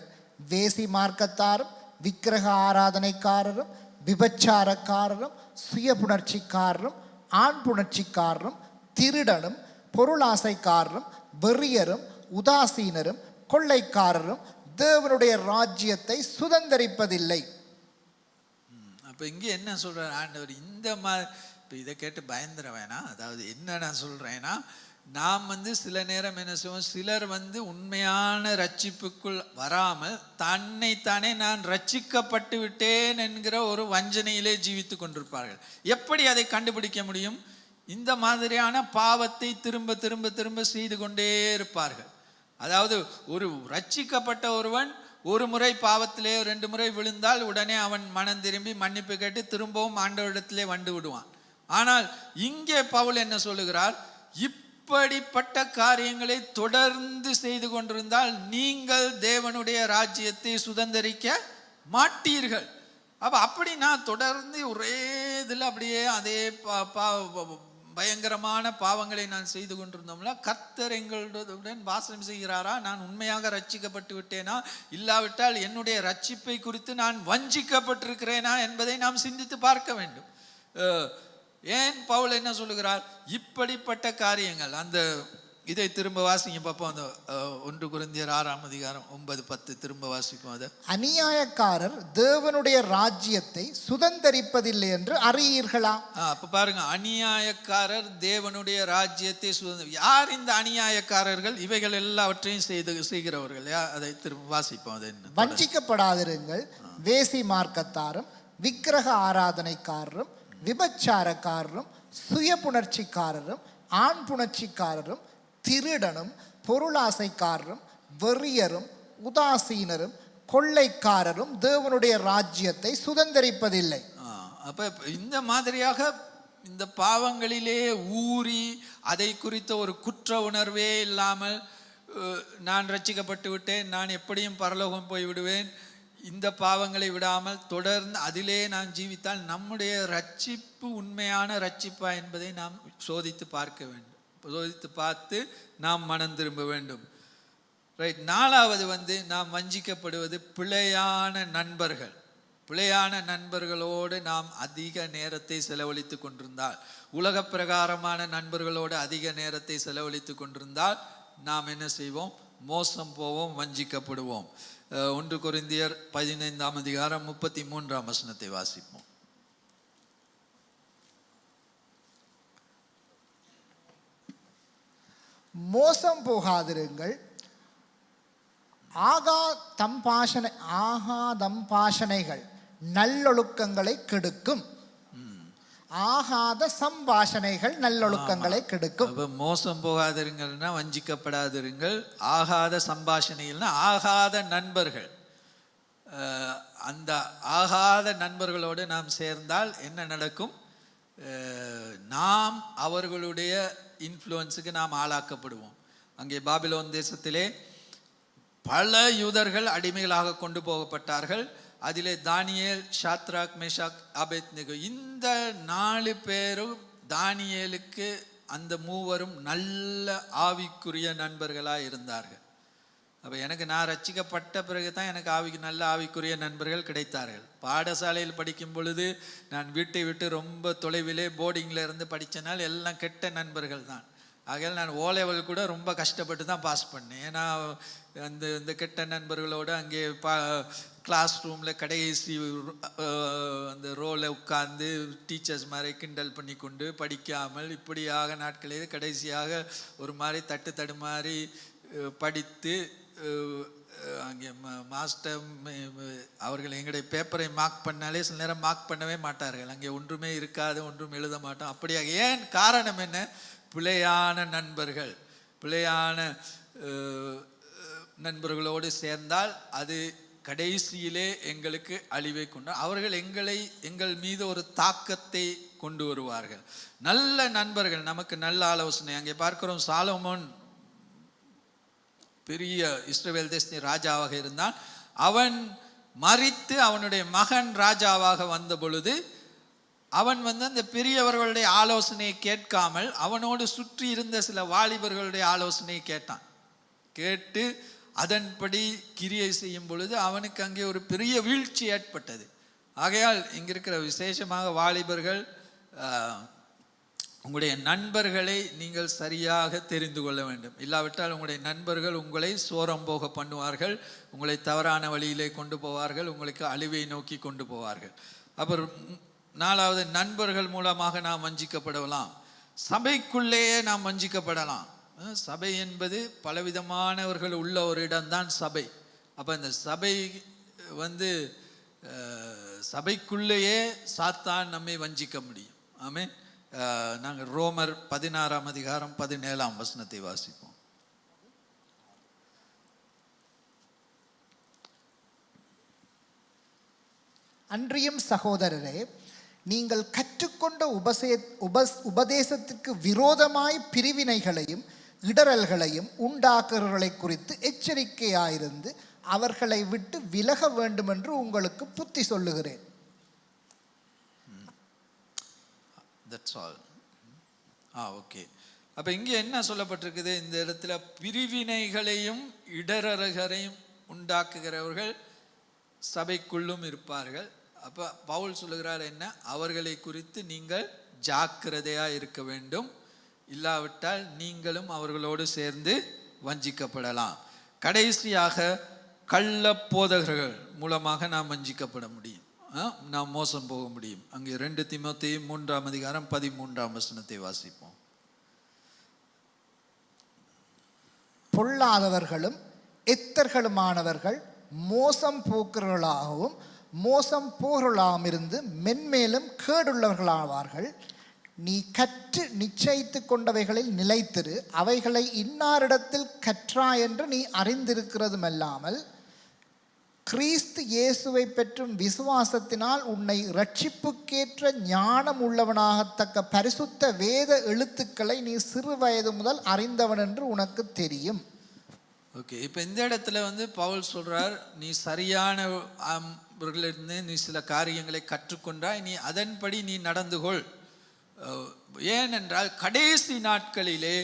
வேசி மார்க்கத்தாரும் விக்கிரக ஆராதனைக்காரரும் விபச்சாரக்காரரும் சுய புணர்ச்சிக்காரரும் ஆண் புணர்ச்சிக்காரரும் திருடனும் பொருளாசைக்காரரும் வெறியரும் உதாசீனரும் கொள்ளைக்காரரும் தேவனுடைய ராஜ்யத்தை சுதந்தரிப்பதில்லை. அப்ப இங்க என்ன சொல்றார் ஆண்டவர்? இப்போ இதை கேட்டு பயந்துட வேணாம். அதாவது என்ன நான் சொல்றேன்னா, நாம் சில நேரம் என்ன செய்வோம், சிலர் உண்மையான ரட்சிப்புக்குள் வராமல் தன்னைத்தானே நான் ரட்சிக்கப்பட்டு விட்டேன் என்கிற ஒரு வஞ்சனையிலே ஜீவித்து கொண்டிருப்பார்கள். எப்படி அதை கண்டுபிடிக்க முடியும்? இந்த மாதிரியான பாவத்தை திரும்ப திரும்ப திரும்ப செய்து கொண்டே இருப்பார்கள். அதாவது ஒரு ரட்சிக்கப்பட்ட ஒருவன் ஒரு முறை பாவத்திலே 2 முறை விழுந்தால் உடனே அவன் மனம் திரும்பி மன்னிப்பு கேட்டு திரும்பவும் ஆண்டவரிடத்திலே வந்து விடுவான். ஆனால் இங்கே பவுல் என்ன சொல்லுகிறார்? இப்படிப்பட்ட காரியங்களை தொடர்ந்து செய்து கொண்டிருந்தால் நீங்கள் தேவனுடைய ராஜ்யத்தை சுதந்தரிக்க மாட்டீர்கள். அப்படி நான் தொடர்ந்து ஒரே இதில் அப்படியே அதே பயங்கரமான பாவங்களை நான் செய்து கொண்டிருந்தோம்ல, கர்த்தர் எங்களுடன் வாசம் செய்கிறாரா? நான் உண்மையாக ரட்சிக்கப்பட்டு விட்டேனா? இல்லாவிட்டால் என்னுடைய ரட்சிப்பை குறித்து நான் வஞ்சிக்கப்பட்டிருக்கிறேனா என்பதை நாம் சிந்தித்து பார்க்க வேண்டும். ஏன் பவுல் என்ன சொல்லுகிறார்? இப்படிப்பட்ட காரியங்கள். அந்த இதை திரும்ப வாசிங்க பார்ப்போம். அந்த 1 கொரிந்தியர் 6ஆம் அதிகாரம் 9-10 திரும்ப வாசிப்போம். அதை அநியாயக்காரர் தேவனுடைய ராஜ்யத்தை சுதந்தரிப்பதில்லை என்று அறியீர்களா? அப்ப பாருங்க, அநியாயக்காரர் தேவனுடைய ராஜ்யத்தை யார் இந்த அநியாயக்காரர்கள்? இவைகள் எல்லாவற்றையும் செய்கிறவர்கள். அதை திரும்ப வாசிப்போம். அது என்ன? வஞ்சிக்கப்படாதிருங்கள். வேசி மார்க்கத்தாரும் விக்கிரக ஆராதனைக்காரரும் விபச்சாரக்காரரும் சுய புணர்ச்சிக்காரரும் ஆண் புணர்ச்சிக்காரரும் திருடனும் பொருளாசைக்காரரும் வெறியரும் உதாசீனரும் கொள்ளைக்காரரும் தேவனுடைய ராஜ்யத்தை சுதந்தரிப்பதில்லை. அப்ப இந்த மாதிரியாக இந்த பாவங்களிலே ஊறி அதை குறித்த ஒரு குற்ற உணர்வே இல்லாமல் நான் ரட்சிக்கப்பட்டு விட்டேன், நான் எப்படியும் பரலோகம் போய் விடுவேன், இந்த பாவங்களை விடாமல் தொடர்ந்து அதிலே நாம் ஜீவித்தால் நம்முடைய ரட்சிப்பு உண்மையான ரட்சிப்பா என்பதை நாம் சோதித்து பார்க்க வேண்டும். சோதித்து பார்த்து நாம் மனம் திரும்ப வேண்டும். ரைட். 4வது நாம் வஞ்சிக்கப்படுவது பிழையான நண்பர்கள். பிழையான நண்பர்களோடு நாம் அதிக நேரத்தை செலவழித்து கொண்டிருந்தால், உலக பிரகாரமான நண்பர்களோடு அதிக நேரத்தை செலவழித்து கொண்டிருந்தால் நாம் என்ன செய்வோம்? மோசம் போவோம், வஞ்சிக்கப்படுவோம். 1 கொரிந்தியர் 15ஆம் அதிகாரம் 33ஆம் வசனத்தை வாசிப்போம். மோசம் போகாதிருங்கள். ஆகாதம்பாஷணைகள் நல்லொழுக்கங்களை கெடுக்கும். ஆகாத சம்பாஷணைகள் நல்லொழுக்கங்களை கெடுக்கும். மோசம் போகாதிருங்கள்னா வஞ்சிக்கப்படாதிருங்கள். ஆகாத சம்பாஷணைகள்னா ஆகாத நண்பர்கள். அந்த ஆகாத நண்பர்களோடு நாம் சேர்ந்தால் என்ன நடக்கும்? நாம் அவர்களுடைய இன்ஃப்ளூயன்ஸுக்கு நாம் ஆளாக்கப்படுவோம். அங்கே பாபிலோன் தேசத்திலே பல யூதர்கள் அடிமைகளாக கொண்டு போகப்பட்டார்கள். அதிலே தானியேல், ஷாத்ராக், மேஷாக், ஆபேத்நேகோ, இந்த 4 பேரும் தானியேலுக்கு அந்த 3 நல்ல ஆவிக்குரிய நண்பர்களாக இருந்தார்கள். அப்போ எனக்கு நான் ரட்சிக்கப்பட்ட பிறகு தான் எனக்கு நல்ல ஆவிக்குரிய நண்பர்கள் கிடைத்தார்கள். பாடசாலையில் படிக்கும் பொழுது நான் வீட்டை விட்டு ரொம்ப தொலைவிலே போர்டிங்கில் இருந்து படித்தனால் எல்லாம் கெட்ட நண்பர்கள் தான். ஆகையால் நான் ஓ லெவல் கூட ரொம்ப கஷ்டப்பட்டு தான் பாஸ் பண்ணேன். ஏன்னா இந்த கெட்ட நண்பர்களோடு அங்கே கிளாஸ் ரூமில் கடைசி அந்த ரோவில் உட்கார்ந்து டீச்சர்ஸ் மாதிரி கிண்டல் பண்ணி கொண்டு படிக்காமல் இப்படியாக நாட்களே கடைசியாக ஒரு மாதிரி தடுமாறி படித்து அங்கே மாஸ்டர் அவர்கள் எங்களுடைய பேப்பரை மார்க் பண்ணாலே சில நேரம் மார்க் பண்ணவே மாட்டார்கள். அங்கே ஒன்றுமே இருக்காது, ஒன்றும் எழுத மாட்டோம். அப்படியாக ஏன் காரணம் என்ன? பிழையான நண்பர்களோடு சேர்ந்தால் அது கடைசியிலே எங்களுக்கு அழிவை கொண்டு அவர்கள் எங்கள் மீது ஒரு தாக்கத்தை கொண்டு வருவார்கள். நல்ல நண்பர்கள் நமக்கு நல்ல ஆலோசனை. அங்கே பார்க்கிறோம், சாலமோன் பெரிய இஸ்ரவேல் தேசத்தின் ராஜாவாக இருந்தான். அவன் மரித்து அவனுடைய மகன் ராஜாவாக வந்த பொழுது அவன் அந்த பெரியவர்களுடைய ஆலோசனையை கேட்காமல் அவனோடு சுற்றி இருந்த சில வாலிபர்களுடைய ஆலோசனையை கேட்டு அதன்படி கிரியை செய்யும் பொழுது அவனுக்கு அங்கே ஒரு பெரிய வீழ்ச்சி ஏற்பட்டது. ஆகையால் இங்கே இருக்கிற விசேஷமாக வாலிபர்கள், உங்களுடைய நண்பர்களை நீங்கள் சரியாக தெரிந்து கொள்ள வேண்டும். இல்லாவிட்டால் உங்களுடைய நண்பர்கள் உங்களை சோரம் போக பண்ணுவார்கள், உங்களை தவறான வழியிலே கொண்டு போவார்கள், உங்களுக்கு அழிவை நோக்கி கொண்டு போவார்கள். அப்புறம் 4வது, நண்பர்கள் மூலமாக நாம் வஞ்சிக்கப்படலாம். சபைக்குள்ளேயே நாம் வஞ்சிக்கப்படலாம். சபை என்பது பலவிதமானவர்கள் உள்ள ஒரு இடம்தான் சபை. அப்போ இந்த சபை சபைக்குள்ளேயே சாத்தான் நம்மை வஞ்சிக்க முடியும். ஆமென். நாங்கள் ரோமர் 16ஆம் அதிகாரம் 17ஆம் வசனத்தை வாசிப்போம். அன்றியும் சகோதரரே, நீங்கள் கற்றுக்கொண்ட உபதேசத்திற்கு விரோதமாய் பிரிவினைகளையும் இடரல்களையும் உண்டாக்குறவர்களை குறித்து எச்சரிக்கையாயிருந்து அவர்களை விட்டு விலக வேண்டும் என்று உங்களுக்கு புத்தி சொல்லுகிறேன். ஓகே. அப்போ இங்கே என்ன சொல்லப்பட்டிருக்குது? இந்த இடத்துல பிரிவினைகளையும் இடரல்களையும் உண்டாக்குகிறவர்கள் சபைக்குள்ளும் இருப்பார்கள். அப்போ பவுல் சொல்லுகிறார் என்ன? அவர்களை குறித்து நீங்கள் ஜாக்கிரதையாக இருக்க வேண்டும், இல்லாவிட்டால் நீங்களும் அவர்களோடு சேர்ந்து வஞ்சிக்கப்படலாம். கடைசியாக கள்ள போதகர்கள் மூலமாக நாம் வஞ்சிக்கப்பட முடியும், நாம் மோசம் போக முடியும். அங்கே 2 தீமோத்தேயு 3ஆம் அதிகாரம் 13ஆம் வசனத்தை வாசிப்போம். பொல்லாதவர்களும் எத்தர்களுமானவர்கள் மோசம் போக்குறவர்களாகவும் மோசம் போகிறவர்களாமிருந்து மென்மேலும் கேடுள்ளவர்களாவார்கள். நீ கற்று நிச்சயித்து கொண்டவைகளில் நிலைத்திரு, அவைகளை இன்னாரிடத்தில் கற்றா என்று நீ அறிந்திருக்கிறதுமல்லாமல் கிறிஸ்து இயேசுவை பெற்றும் விசுவாசத்தினால் உன்னை இரட்சிப்புக்கேற்ற ஞானம் உள்ளவனாகத்தக்க பரிசுத்த வேத எழுத்துக்களை நீ சிறு வயது முதல் அறிந்தவன் என்று உனக்கு தெரியும். ஓகே. இப்போ இந்த இடத்துல பவுல் சொல்றார், நீ சரியானவர்களிருந்து நீ சில காரியங்களை கற்றுக்கொண்டாய், நீ அதன்படி நீ நடந்து கொள். ஏனென்றால் கடைசி நாட்களிலே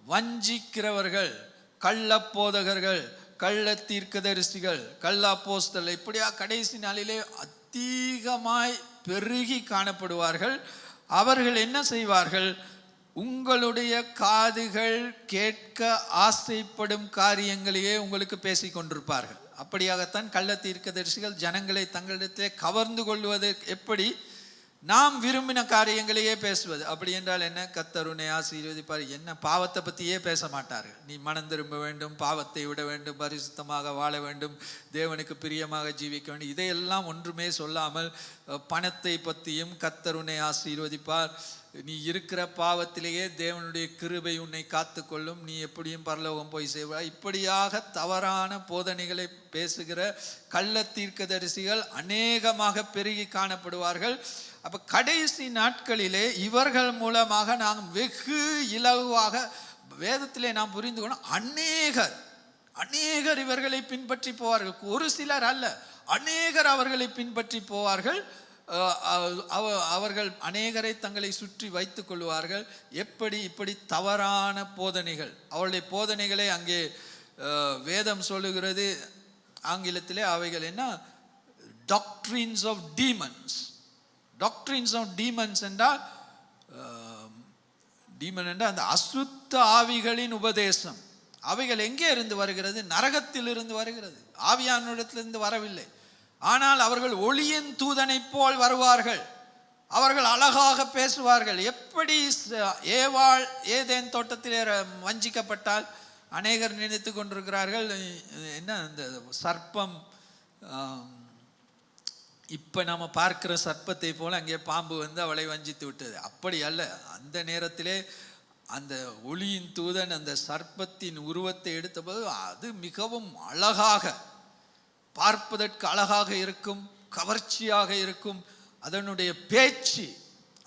வஞ்சிக்கிறவர்கள், கள்ள போதகர்கள், கள்ள தீர்க்கதரிசிகள், கள்ள அப்போஸ்தலர்கள் இப்படியா கடைசி நாளிலே அதிகமாய் பெருகி காணப்படுவார்கள். அவர்கள் என்ன செய்வார்கள்? உங்களுடைய காதுகள் கேட்க ஆசைப்படும் காரியங்களையே உங்களுக்கு பேசிக் கொண்டிருப்பார்கள். அப்படியாகத்தான் கள்ள தீர்க்கதரிசிகள் ஜனங்களை தங்களிடத்திலே கவர்ந்து கொள்வது எப்படி? நாம் விரும்பின காரியங்களையே பேசுவது. அப்படி என்றால் என்ன? கர்த்தர் உன்னை ஆசீர்வதிப்பார். என்ன? பாவத்தை பற்றியே பேச மாட்டார்கள். நீ மனம் திரும்ப வேண்டும், பாவத்தை விட வேண்டும், பரிசுத்தமாக வாழ வேண்டும், தேவனுக்கு பிரியமாக ஜீவிக்க வேண்டும், இதையெல்லாம் ஒன்றுமே சொல்லாமல் பணத்தை பற்றியும் கர்த்தர் உன்னை ஆசீர்வதிப்பார், நீ இருக்கிற பாவத்திலேயே தேவனுடைய கிருபை உன்னை காத்து கொள்ளும், நீ எப்படியும் பரலோகம் போய் செய்வாய், இப்படியாக தவறான போதனைகளை பேசுகிற கள்ள தீர்க்கதரிசிகள் அநேகமாக பெருகி காணப்படுவார்கள். அப்போ கடைசி நாட்களிலே இவர்கள் மூலமாக நாம் வெகு இலகுவாக வேதத்திலே நாம் புரிந்து கொள்ள அநேகர் இவர்களை பின்பற்றி போவார்கள். ஒரு சிலர் அல்ல, அநேகர் அவர்களை பின்பற்றி போவார்கள். அவர்கள் அநேகரை தங்களை சுற்றி வைத்து கொள்வார்கள். இப்படி தவறான போதனைகள், அவருடைய போதனைகளை அங்கே வேதம் சொல்லுகிறது ஆங்கிலத்திலே அவைகள் என்ன, doctrines of demons. Doctrines of demons என்றால் டீமன் என்றால் அந்த அசுத்த ஆவிகளின் உபதேசம். அவைகள் எங்கே இருந்து வருகிறது? நரகத்தில் இருந்து வருகிறது, ஆவியானவரிடத்திலிருந்து வரவில்லை. ஆனால் அவர்கள் ஒளியின் தூதனை போல் வருவார்கள், அவர்கள் அழகாக பேசுவார்கள். எப்படி ஏவாள் ஏதேன் தோட்டத்திலே வஞ்சிக்கப்பட்டால் அநேகர் நினைத்து கொண்டிருக்கிறார்கள் என்ன இந்த சர்ப்பம், இப்போ நம்ம பார்க்கிற சர்ப்பத்தை போல அங்கே பாம்பு வந்து அவளை வஞ்சித்து விட்டது. அப்படி அல்ல. அந்த நேரத்திலே அந்த ஒளியின் தூதன் அந்த சர்ப்பத்தின் உருவத்தை எடுத்தபோது அது மிகவும் அழகாக, பார்ப்பதற்கு அழகாக இருக்கும், கவர்ச்சியாக இருக்கும். அதனுடைய பேச்சு,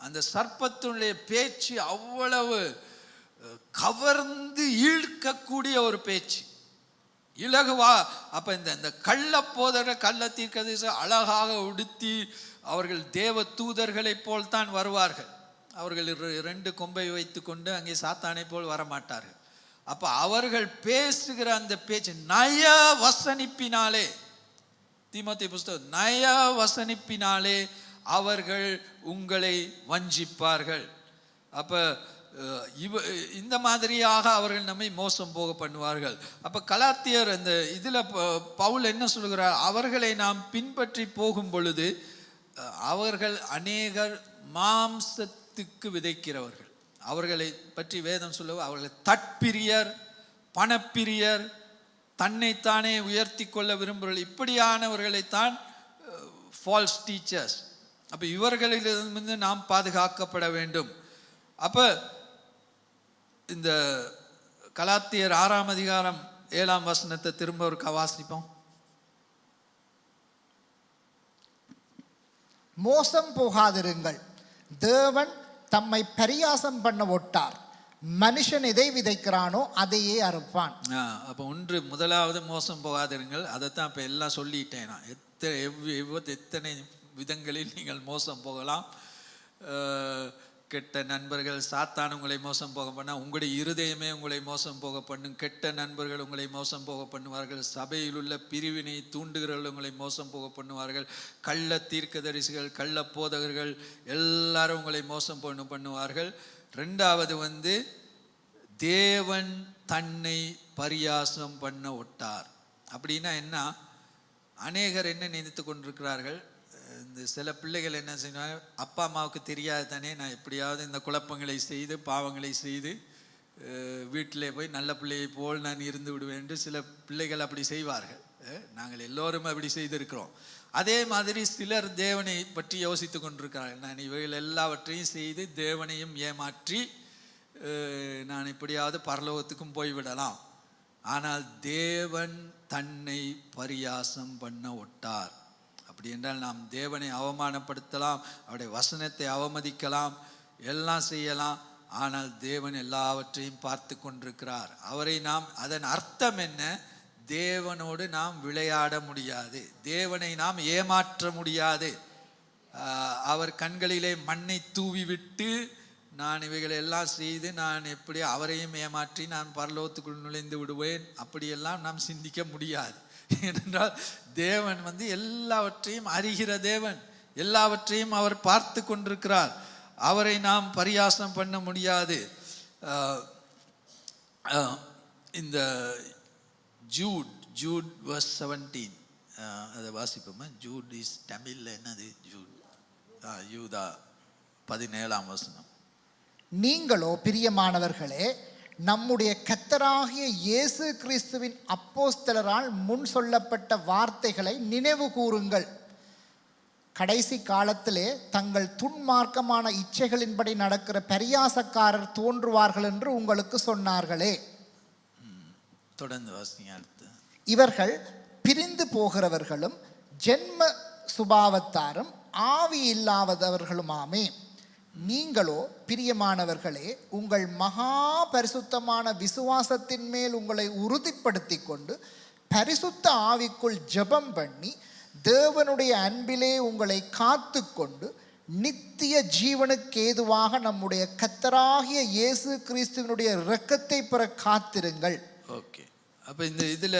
அந்த சர்ப்பத்தினுடைய பேச்சு அவ்வளவு கவர்ந்து ஈர்க்கக்கூடிய ஒரு பேச்சு, இலகுவா. அப்ப இந்த கள்ள போதர கள்ள தீர்க்கதரிசி அழகாக உடுத்தி அவர்கள் தேவ தூதர்களை போல் தான் வருவார்கள். அவர்கள் 2 கொம்பை வைத்து கொண்டு அங்கே சாத்தானை போல் வரமாட்டார்கள். அப்ப அவர்கள் பேசுகிற அந்த பேச்சு நய வசனிப்பினாலே, தீமோத்தேயு புஸ்தகம், நய வசனிப்பினாலே அவர்கள் உங்களை வஞ்சிப்பார்கள். அப்ப இந்த மாதிரியாக அவர்கள் நம்மை மோசம் போக பண்ணுவார்கள். அப்ப கலாத்தியர் அந்த இதுல பவுல் என்ன சொல்கிறார்? அவர்களை நாம் பின்பற்றி போகும் பொழுது அவர்கள் அநேகர் மாம்சத்துக்கு விதைக்கிறவர்கள். அவர்களை பற்றி வேதம் சொல்லுவது அவர்கள் தற்பிரியர், பணப்பிரியர், தன்னைத்தானே உயர்த்தி கொள்ள விரும்புகிறவர்கள், இப்படியானவர்களைத்தான் ஃபால்ஸ் டீச்சர்ஸ். அப்போ இவர்களிலிருந்து நாம் பாதுகாக்கப்பட வேண்டும். அப்போ இந்த கலாத்தியர் 6ஆம் அதிகாரம் 7ஆம் வசனத்தை திரும்ப ஒரு வாசிப்போம். மோசம் போகாதிருங்கள், தேவன் தம்மை பரியாசம் பண்ண ஒட்டார், மனுஷன் எதை விதைக்கிறானோ அதையே அறுப்பான். அப்போ முதலாவது மோசம் போகாதிருங்கள். அதைத்தான் இப்போ எல்லாம் சொல்லிட்டேன் நான். எத்தனை விதங்களில் நீங்கள் மோசம் போகலாம். கெட்ட நண்பர்கள், சாத்தான் உங்களை மோசம் போக பண்ணால் உங்களுடைய இருதயமே உங்களை மோசம் போக பண்ணும். கெட்ட நண்பர்கள் உங்களை மோசம் போக பண்ணுவார்கள். சபையில் உள்ள பிரிவினை தூண்டுகிறவர்கள் உங்களை மோசம் போக பண்ணுவார்கள். கள்ள தீர்க்கதரிசிகள், கள்ள போதகர்கள் எல்லாரும் உங்களை மோசம் பண்ணுவார்கள். 2வது தேவன் தன்னை பரியாசம் பண்ண ஒட்டார். அப்படின்னா என்ன? அநேகர் என்ன நினைத்து கொண்டிருக்கிறார்கள்? இந்த சில பிள்ளைகள் என்ன செய்வாங்க, அப்பா அம்மாவுக்கு தெரியாது தானே, நான் எப்படியாவது இந்த குழப்பங்களை செய்து பாவங்களை செய்து வீட்டிலே போய் நல்ல பிள்ளையை போல் நான் இருந்து விடுவேன் என்று சில பிள்ளைகள் அப்படி செய்வார்கள். நாங்கள் எல்லோரும் அப்படி செய்திருக்கிறோம். அதே மாதிரி சிலர் தேவனை பற்றி யோசித்து கொண்டிருக்கிறார்கள். நான் இவைகள் எல்லாவற்றையும் செய்து தேவனையும் ஏமாற்றி நான் இப்படியாவது பரலோகத்துக்கும் போய்விடலாம். ஆனால் தேவன் தன்னை பரியாசம் பண்ண ஒட்டார். அப்படி என்றால் நாம் தேவனை அவமானப்படுத்தலாம், அவருடைய வசனத்தை அவமதிக்கலாம், எல்லாம் செய்யலாம். ஆனால் தேவன் எல்லாவற்றையும் பார்த்து கொண்டிருக்கிறார். அவரை நாம், அதன் அர்த்தம் என்ன? தேவனோடு நாம் விளையாட முடியாது, தேவனை நாம் ஏமாற்ற முடியாது. அவர் கண்களிலே மண்ணை தூவி விட்டு நான் இவைகளை எல்லாம் செய்து நான் எப்படி அவரையும் ஏமாற்றி நான் பரலோகத்துக்குள் நுழைந்து விடுவேன், அப்படியெல்லாம் நாம் சிந்திக்க முடியாது. ஏனென்றால் தேவன் எல்லாவற்றையும் அறிகிற தேவன், எல்லாவற்றையும் அவர் பார்த்து கொண்டிருக்கிறார். அவரை நாம் பரியாசம் பண்ண முடியாது. இந்த ஜூட் verse 17 அதை வாசிப்போமா? ஜூட் இஸ் தமிழ்ல என்னது? யூதா 17ஆம் வசனம். நீங்களோ பிரியமானவர்களே, நம்முடைய கர்த்தராகிய இயேசு கிறிஸ்துவின் அப்போஸ்தலரால் முன் சொல்லப்பட்ட வார்த்தைகளை நினைவு கூறுங்கள். கடைசி காலத்திலே தங்கள் துன்மார்க்கமான இச்சைகளின்படி நடக்கிற பரியாசக்காரர் தோன்றுவார்கள் என்று உங்களுக்கு சொன்னார்களே. தொடர்ந்து வாசிங்க. இவர்கள் பிரிந்து போகிறவர்களும் ஜென்ம சுபாவத்தாரும் ஆவி இல்லாதவர்களுமாமே. நீங்களோ பிரியமானவர்களே, உங்கள் மகா பரிசுத்தமான விசுவாசத்தின் மேல் உங்களை உறுதிப்படுத்தி கொண்டு பரிசுத்த ஆவிக்குள் ஜெபம் பண்ணி தேவனுடைய அன்பிலே உங்களை காத்து கொண்டு நித்திய ஜீவனுக்கு ஏதுவாக நம்முடைய கர்த்தராகிய இயேசு கிறிஸ்துவினுடைய இரக்கத்தை பெற காத்திருங்கள். ஓகே, அப்போ இந்த இதில்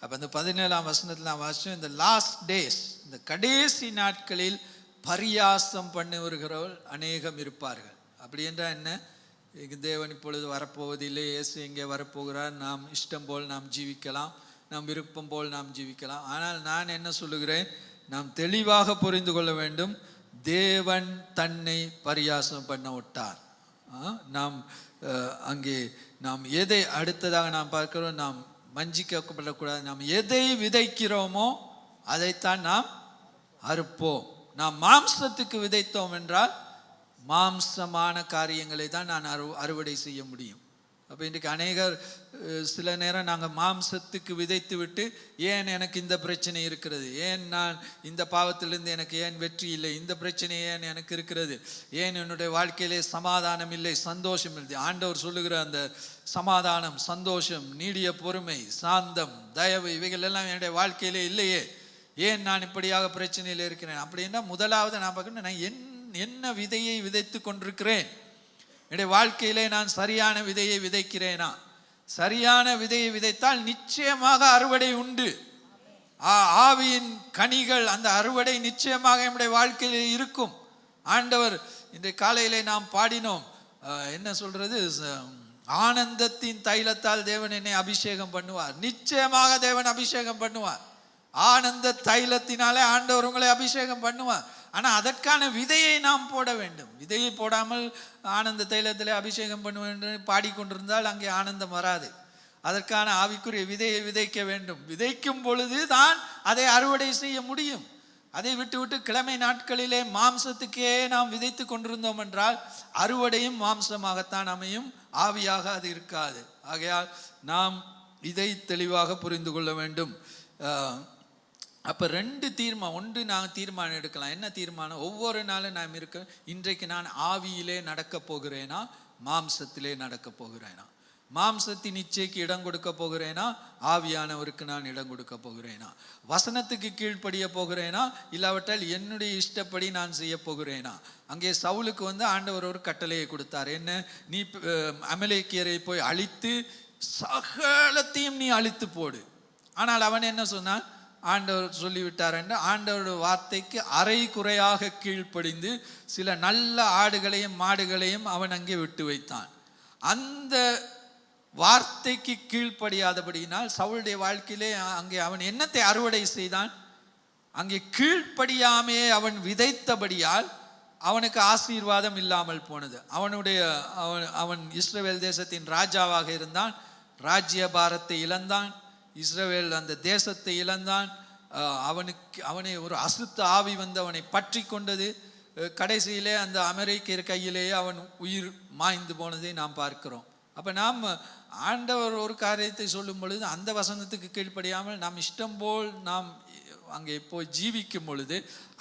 அப்போ இந்த 17ஆம் வசனத்தில் நான் வாசிச்சோம், இந்த லாஸ்ட் டேஸ், இந்த கடைசி நாட்களில் பரியாசம் பண்ணுகிறவர்கள் அநேகம் இருப்பார்கள். அப்படி என்றால் என்ன? தேவன் இப்பொழுது வரப்போவதில்லை, இயேசு எங்கே வரப்போகிறார், நாம் இஷ்டம் போல் நாம் ஜீவிக்கலாம், நாம் விருப்பம் போல் நாம் ஜீவிக்கலாம். ஆனால் நான் என்ன சொல்லுகிறேன், நாம் தெளிவாக புரிந்து கொள்ள வேண்டும், தேவன் தன்னை பரியாசம் பண்ண விட்டார். நாம் அங்கே நாம் எதை அடுத்ததாக நாம் பார்க்கிறோம், நாம் வஞ்சிக்கப்படக்கூடாது. நாம் எதை விதைக்கிறோமோ அதைத்தான் நாம் அறுப்போம். நாம் மாம்சத்துக்கு விதைத்தோம் என்றால் மாம்சமான காரியங்களை தான் நான் அறுவடை செய்ய முடியும். அப்போ இன்றைக்கு அநேகர் சில நேரம் நாங்கள் மாம்சத்துக்கு விதைத்து விட்டு, ஏன் எனக்கு இந்த பிரச்சனை இருக்கிறது, ஏன் நான் இந்த பாவத்திலிருந்து எனக்கு ஏன் வெற்றி இல்லை, இந்த பிரச்சனை ஏன் எனக்கு இருக்கிறது, ஏன் என்னுடைய வாழ்க்கையிலே சமாதானம் இல்லை, சந்தோஷம் இல்லை. ஆண்டவர் சொல்லுகிற அந்த சமாதானம், சந்தோஷம், நீடிய பொறுமை, சாந்தம், தயவு, இவைகள் எல்லாம் என்னுடைய வாழ்க்கையிலே இல்லையே, ஏன் நான் இப்படியாக பிரச்சனையில் இருக்கிறேன் அப்படின்னா, முதலாவது நான் பார்க்கணும், நான் என்ன விதையை விதைத்து கொண்டிருக்கிறேன், என்னுடைய வாழ்க்கையிலே நான் சரியான விதையை விதைக்கிறேனா? சரியான விதையை விதைத்தால் நிச்சயமாக அறுவடை உண்டு. ஆவியின் கனிகள், அந்த அறுவடை நிச்சயமாக நம்முடைய வாழ்க்கையில் இருக்கும். ஆண்டவர் இன்றைய காலையிலே நாம் பாடினோம், என்ன சொல்றது, ஆனந்தத்தின் தைலத்தால் தேவன் என்னை அபிஷேகம் பண்ணுவார். நிச்சயமாக தேவன் அபிஷேகம் பண்ணுவார். ஆனந்த தைலத்தினாலே ஆண்டவர் உங்களை அபிஷேகம் பண்ணுவார். ஆனால் அதற்கான விதையை நாம் போட வேண்டும். விதையை போடாமல் ஆனந்த தைலத்திலே அபிஷேகம் பண்ணுவேன் என்று பாடிக்கொண்டிருந்தால் அங்கே ஆனந்தம் வராது. அதற்கான ஆவிக்குரிய விதையை விதைக்க வேண்டும். விதைக்கும் பொழுது தான் அதை அறுவடை செய்ய முடியும். அதை விட்டு கிழமை நாட்களிலே மாம்சத்துக்கே நாம் விதைத்து கொண்டிருந்தோம் என்றால் அறுவடையும் மாம்சமாகத்தான் அமையும், ஆவியாக அது இருக்காது. ஆகையால் நாம் இதை தெளிவாக புரிந்து கொள்ள வேண்டும். அப்போ 2 தீர்மானம். ஒன்று, நான் தீர்மானம் எடுக்கலாம். என்ன தீர்மானம்? ஒவ்வொரு நாளும் நாம் இருக்க, இன்றைக்கு நான் ஆவியிலே நடக்க போகிறேனா, மாம்சத்திலே நடக்க போகிறேனா, மாம்சத்தின் இச்சைக்கு இடம் கொடுக்க போகிறேனா, ஆவியானவருக்கு நான் இடம் கொடுக்க போகிறேனா, வசனத்துக்கு கீழ்ப்படிய போகிறேனா, இல்லாவிட்டால் என்னுடைய இஷ்டப்படி நான் செய்ய போகிறேனா. அங்கே சவுலுக்கு ஆண்டவர் ஒரு கட்டளையை கொடுத்தார். என்ன? நீ அமலேக்கியரை போய் அழித்து சகலத்தையும் நீ அழித்து போடு. ஆனால் அவன் என்ன சொன்னான்? ஆண்டவர் சொல்லிவிட்டார் என்று ஆண்டவருடைய வார்த்தைக்கு அரை குறையாக கீழ்ப்படிந்து சில நல்ல ஆடுகளையும் மாடுகளையும் அவன் அங்கே விட்டு வைத்தான். அந்த வார்த்தைக்கு கீழ்ப்படியாதபடியினால் சவுளுடைய வாழ்க்கையிலே அங்கே அவன் என்னத்தை அறுவடை செய்தான்? அங்கே கீழ்ப்படியாமே அவன் விதைத்தபடியால் அவனுக்கு ஆசீர்வாதம் இல்லாமல் போனது. அவன் இஸ்ரவேல் தேசத்தின் ராஜாவாக இருந்தான். ராஜ்ய பாரத்தை இழந்தான். இஸ்ரவேல் அந்த தேசத்தை இழந்தான். அவனை ஒரு அசுத்த ஆவி அவனை பற்றி கொண்டது. கடைசியிலே அந்த அமெரிக்கர் கையிலேயே அவன் உயிர் மாய்ந்து போனதை நாம் பார்க்கிறோம். அப்போ நாம் ஆண்டவர் ஒரு காரியத்தை சொல்லும் பொழுது அந்த வசனத்துக்கு கீழ்ப்படியாமல் நாம் இஷ்டம் போல் நாம் அங்கே போய் ஜீவிக்கும் பொழுது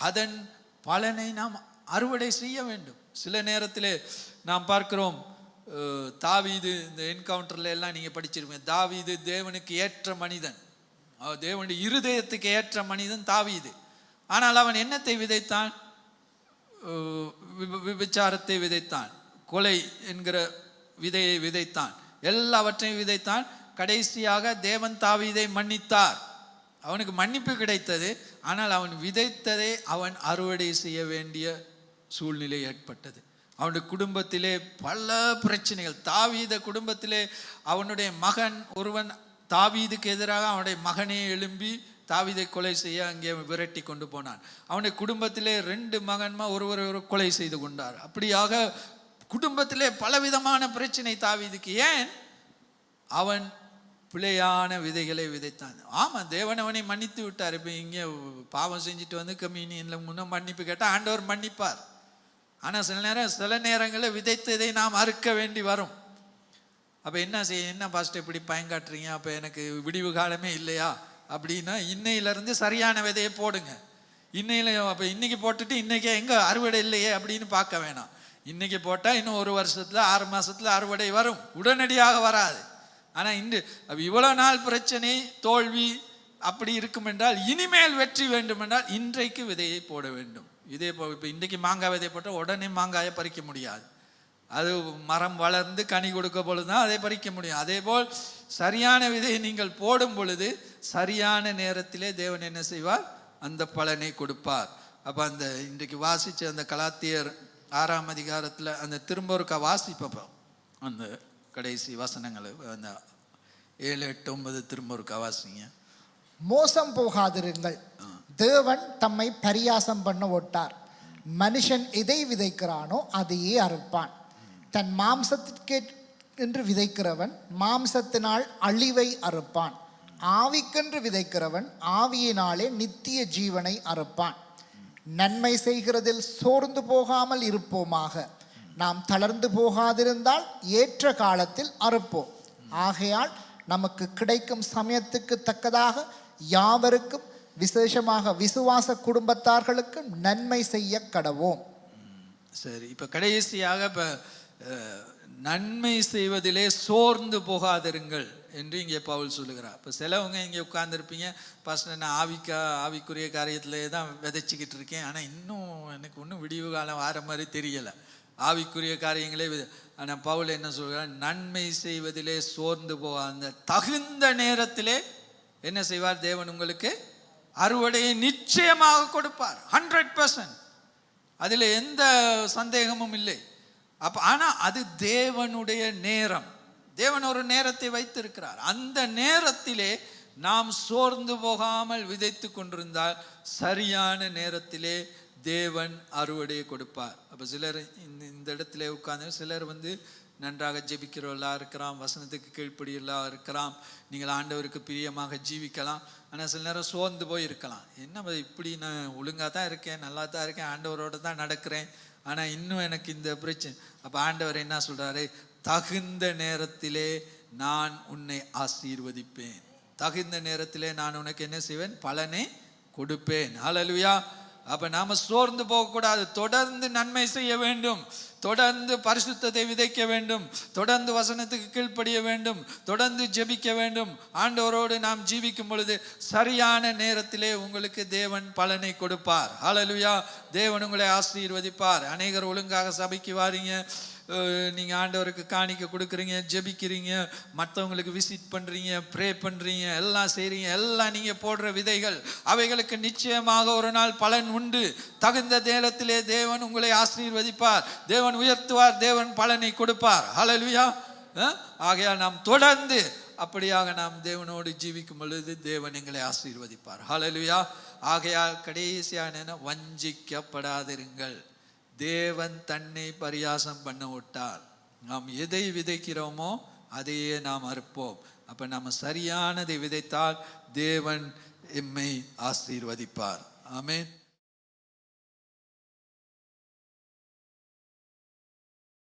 அதன் பலனை நாம் அறுவடை செய்ய வேண்டும். சில நேரத்தில் நாம் பார்க்கிறோம், தாவீது, இந்த என்கவுண்டர்ல எல்லாம் நீங்க படிச்சிருப்பீங்க, தாவீது தேவனுக்கு ஏற்ற மனிதன், தேவனுடைய இருதயத்துக்கு ஏற்ற மனிதன் தாவீது. ஆனால் அவன் என்னத்தை விதைத்தான்? விபச்சாரத்தை விதைத்தான், கொலை என்கிற விதையை விதைத்தான், எல்லாவற்றையும் விதைத்தான். கடைசியாக தேவன் தாவீதை மன்னித்தார். அவனுக்கு மன்னிப்பு கிடைத்தது. ஆனால் அவன் விதைத்ததை அவன் அறுவடை செய்ய வேண்டிய சூழ்நிலை ஏற்பட்டது. அவனுடைய குடும்பத்திலே பல பிரச்சனைகள். தாவீத குடும்பத்திலே அவனுடைய மகன் ஒருவன் தாவீதுக்கு எதிராக அவனுடைய மகனே எழும்பி தாவீதை கொலை செய்ய அங்கே விரட்டி கொண்டு போனான். அவனுடைய குடும்பத்திலே 2 மகன்மா ஒருவர் கொலை செய்து கொண்டார். அப்படியாக குடும்பத்திலே பலவிதமான பிரச்சனை தாவீதுக்கு. ஏன்? அவன் பிழையான விதைகளை விதைத்தான். ஆமாம், தேவன் அவனை மன்னித்து விட்டார். இப்போ இங்கே பாவம் செஞ்சுட்டு கம்யூனியனில் முன்ன மன்னிப்பு கேட்டால் ஆண்டவர் மன்னிப்பார். ஆனால் சில நேரங்களில் விதைத்ததை நாம் அறுக்க வேண்டி வரும். அப்போ என்ன செய்ய, என்ன பாஸ்டர் இப்படி பயங்காட்டுறீங்க, அப்போ எனக்கு விடிவு காலமே இல்லையா அப்படின்னா, இன்னையிலேருந்து சரியான விதையை போடுங்க. அப்போ இன்னைக்கு போட்டுட்டு இன்னைக்கே எங்கே அறுவடை இல்லையே அப்படின்னு பார்க்க வேணாம். இன்னைக்கு போட்டால் இன்னும் 1 வருஷத்தில் 6 மாதத்தில் அறுவடை வரும், உடனடியாக வராது. ஆனால் இவ்வளோ நாள் பிரச்சனை தோல்வி அப்படி இருக்கும் என்றால் இனிமேல் வெற்றி வேண்டும் என்றால் இன்றைக்கு விதையை போட வேண்டும். இப்போ இன்றைக்கு மாங்காய் விதை போட்டால் உடனே மாங்காயை பறிக்க முடியாது. அது மரம் வளர்ந்து கனி கொடுக்க பொழுது தான் அதை பறிக்க முடியும். அதே போல் சரியான விதையை நீங்கள் போடும் பொழுது சரியான நேரத்திலே தேவன் என்ன செய்வார்? அந்த பலனை கொடுப்பார். அப்போ அந்த இன்றைக்கு வாசித்த அந்த கலாத்தியர் 6ஆம் அதிகாரத்தில் அந்த திரும்ப ஒருக்கா வாசிப்போம் அந்த கடைசி வசனங்களை, அந்த 7, 8, 9 திரும்ப ஒருக்கா வாசிங்க. மோசம் போகாதிருங்கள், தேவன் தம்மை பரியாசம் பண்ண ஒட்டார். மனுஷன் எதை விதைக்கிறானோ அதையே அறுப்பான். தன் மாம்சத்திற்கே என்று விதைக்கிறவன் மாம்சத்தினால் அழிவை அறுப்பான். ஆவிக்கென்று விதைக்கிறவன் ஆவியினாலே நித்திய ஜீவனை அறுப்பான். நன்மை செய்கிறதில் சோர்ந்து போகாமல் இருப்போமாக. நாம் தளர்ந்து போகாதிருந்தால் ஏற்ற காலத்தில் அறுப்போம். ஆகையால் நமக்கு கிடைக்கும் சமயத்துக்கு தக்கதாக யாவருக்கும், விசேஷமாக விசுவாச குடும்பத்தார்களுக்கு நன்மை செய்ய கடவோம். சரி, இப்போ கடைசியாக இப்போ நன்மை செய்வதிலே சோர்ந்து போகாதிருங்கள் என்று இங்கே பவுல் சொல்லுகிறார். இப்போ சிலவங்க இங்கே உட்கார்ந்துருப்பீங்க, ஃபர்ஸ்ட் நான் ஆவிக்குரிய காரியத்திலே தான் விதைச்சிக்கிட்டு இருக்கேன், ஆனால் இன்னும் எனக்கு ஒன்றும் விடிவு காலம் ஆற மாதிரி தெரியலை, ஆவிக்குரிய காரியங்களே. ஆனால் பவுல் என்ன சொல்கிறார்? நன்மை செய்வதிலே சோர்ந்து போக, அந்த தகுந்த நேரத்திலே என்ன செய்வார்? தேவன் உங்களுக்கு அறுவடையை நிச்சயமாக கொடுப்பார். 100%, அதில் எந்த சந்தேகமும் இல்லை. அப்போ ஆனால் அது தேவனுடைய நேரம். தேவன் ஒரு நேரத்தை வைத்திருக்கிறார். அந்த நேரத்திலே நாம் சோர்ந்து போகாமல் விதைத்து கொண்டிருந்தால் சரியான நேரத்திலே தேவன் அறுவடையை கொடுப்பார். அப்போ சிலர் இந்த இடத்துல உட்கார்ந்து, சிலர் நன்றாக ஜெபிக்கிறவர்களா இருக்கிறான், வசனத்துக்கு கீழ்ப்படியெல்லாம் இருக்கிறான், நீங்கள் ஆண்டவருக்கு பிரியமாக ஜீவிக்கலாம். ஆனால் சில நேரம் சோர்ந்து போய் இருக்கலாம். என்ன இப்படி, நான் ஒழுங்காக தான் இருக்கேன், நல்லா தான் இருக்கேன், ஆண்டவரோடு தான் நடக்கிறேன், ஆனால் இன்னும் எனக்கு இந்த பிரச்சனை. அப்போ ஆண்டவர் என்ன சொல்கிறாரு? தகுந்த நேரத்திலே நான் உன்னை ஆசீர்வதிப்பேன், தகுந்த நேரத்திலே நான் உனக்கு என்ன செய்வேன்? பலனை கொடுப்பேன். ஹல்லேலூயா. அப்போ நாம் சோர்ந்து போகக்கூடாது. தொடர்ந்து நன்மை செய்ய வேண்டும், தொடர்ந்து பரிசுத்தத்தை விதைக்க வேண்டும், தொடர்ந்து வசனத்துக்கு கீழ்ப்படிய வேண்டும், தொடர்ந்து ஜெபிக்க வேண்டும். ஆண்டவரோடு நாம் ஜீவிக்கும் பொழுது சரியான நேரத்திலே உங்களுக்கு தேவன் பலனை கொடுப்பார். ஹல்லேலூயா. தேவன் உங்களை ஆசீர்வதிப்பார். அநேகர் ஒழுங்காக சபைக்கு வாரீங்க, நீங்கள் ஆண்டவருக்கு காணிக்க கொடுக்குறீங்க, ஜெபிக்கிறீங்க, மற்றவங்களுக்கு விசிட் பண்ணுறீங்க, ப்ரே பண்ணுறீங்க, எல்லாம் செய்கிறீங்க. எல்லாம் நீங்கள் போடுற விதைகள், அவைகளுக்கு நிச்சயமாக ஒரு நாள் பலன் உண்டு. தகுந்த நேரத்திலே தேவன் உங்களை ஆசீர்வதிப்பார், தேவன் உயர்த்துவார், தேவன் பலனை கொடுப்பார். ஹல்லேலூயா. ஆகையால் நாம் தொடர்ந்து அப்படியாக நாம் தேவனோடு ஜீவிக்கும் பொழுது தேவன் எங்களை ஆசீர்வதிப்பார். ஹல்லேலூயா. ஆகையால் கடைசியான வஞ்சிக்கப்படாதிருங்கள். தேவன் தன்னை பரியாசம் பண்ண விட்டார். நாம் எதை விதைக்கிறோமோ அதையே நாம் அறுப்போம். அப்போ நம்ம சரியானதை விதைத்தால் தேவன் எம்மை ஆசீர்வதிப்பார். ஆமென்.